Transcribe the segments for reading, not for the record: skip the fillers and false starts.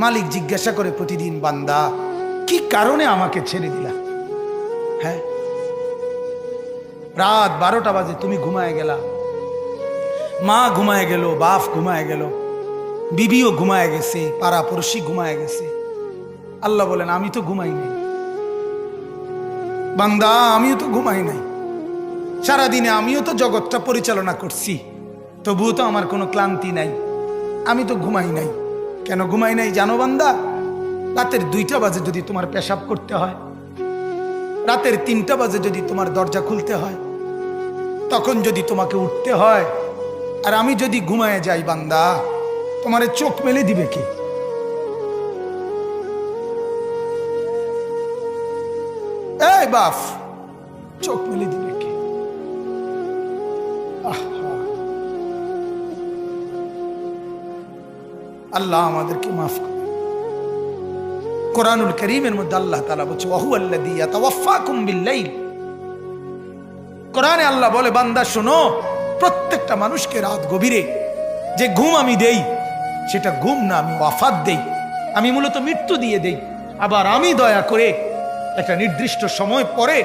মালিক জিজ্ঞাসা করে প্রতিদিন, বান্দা কি কারণে আমাকে ছেড়ে দিলা? হ্যাঁ, রাত 12টা বাজে তুমি ঘুমায় গেলা, মা ঘুমায় গেল, বাপ ঘুমায় গেল, বিবিও ঘুমায় গেছে, পাড়া পড়শি ঘুমায় গেছে। আল্লাহ বলেন আমি তো ঘুমাই নাই বান্দা, আমিও তো ঘুমাই নাই। সারাদিনে আমিও তো জগৎটা পরিচালনা করছি, তবুও তো আমার কোনো ক্লান্তি নাই, আমি তো ঘুমাই নাই। কেন ঘুমাই নাই জানো বান্দা? রাতের 2টা বাজে যদি তোমার পেশাব করতে হয়, রাতের 3টা বাজে যদি তোমার দরজা খুলতে হয়, তখন যদি তোমাকে উঠতে হয়, আর আমি যদি ঘুমায় যাই বান্দা, তোমারে চোখ মেলে দিবে কে? এই বাপ, চোখ মেলে দিবে কে? আল্লাহ আমাদেরকে মাফ করে। কোরআনুল কারীমের মধ্যে আল্লাহ তাআলা বলছে ওয়াহুয়াল্লাযী ইয়াতাওয়াফফাকুম বিল-লাইল। কোরআনে আল্লাহ বলে, বান্দা শোনো, প্রত্যেকটা মানুষকে রাত গভীরে যে ঘুম আমি দেই, সেটা ঘুম না, আমি ওয়াফাত দেই, আমি মূলত মৃত্যু দিয়ে দেই। আবার আমি দয়া করে একটা নির্দিষ্ট সময় পরে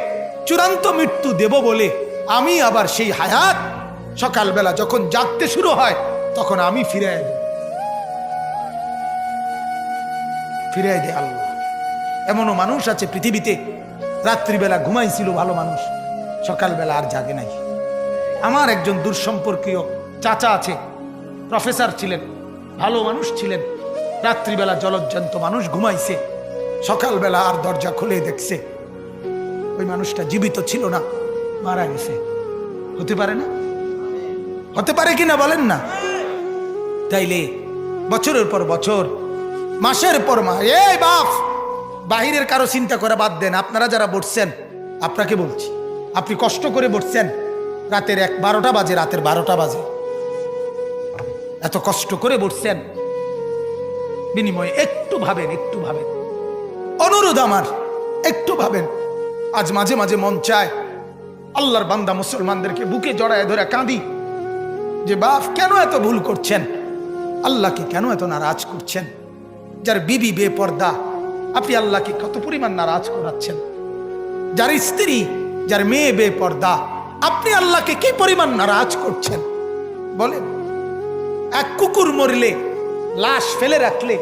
চূড়ান্ত মৃত্যু দেব বলে আমি আবার সেই হায়াত সকালবেলা যখন জাগতে শুরু হয় তখন আমি ফিরিয়ে দেই, ফিরিয়ে দেয় আল্লাহ। এমনও মানুষ আছে পৃথিবীতে, রাত্রিবেলা ঘুমাইছিল ভালো মানুষ, সকালবেলা আর জাগে নাই। আমার একজন দূরসম্পর্কীয় চাচা আছে, প্রফেসর ছিলেন, ভালো মানুষ ছিলেন, রাত্রিবেলা জলজ্জান্ত মানুষ ঘুমাইছে, সকালবেলা আর দরজা খুলে দেখছে ওই মানুষটা জীবিত ছিল না, মারা গেছে। হতে পারে না? হতে পারে কিনা বলেন না? তাইলে বছরের পর বছর, মাসের পর মাস, এই বাপ, বাহিরের কারো চিন্তা করে বাদ দেন। আপনারা যারা বসছেন, আপনাকে বলছি, আপনি কষ্ট করে বসছেন, রাতের 12টা বাজে, রাতের 12টা বাজে, এত কষ্ট করে বসছেন, বিনিময়ে একটু ভাবেন, একটু ভাবেন, অনুরোধ আমার, একটু ভাবেন। আজ মাঝে মাঝে মন চায় আল্লাহর বান্দা মুসলমানদেরকে বুকে জড়ায় ধরে কাঁদি যে বাপ কেন এত ভুল করছেন, আল্লাহকে কেন এত নারাজ করছেন? যার বিবি বেপর্দা, আপনি আল্লাহকে কত পরিমাণ নারাজ করাচ্ছেন। যার স্ত্রী, যার মেয়ে বেপর্দা, আপনি আল্লাহকে কি পরিমাণ নারাজ করছেন বলেন? এক কুকুর মরলে, লাশ ফেলে রাখলে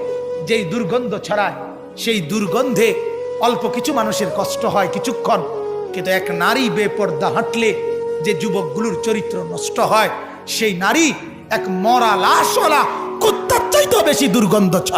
যেই দুর্গন্ধ ছড়ায়, সেই দুর্গন্ধে অল্প কিছু মানুষের কষ্ট হয় কিছুক্ষণ, কিন্তু এক নারী বেপর্দা হাঁটলে যে যুবকগুলোর চরিত্র নষ্ট হয়, সেই নারী এক মরা লাশওয়ালা কুত্তার চাইতেও বেশি দুর্গন্ধ ছড়ায়।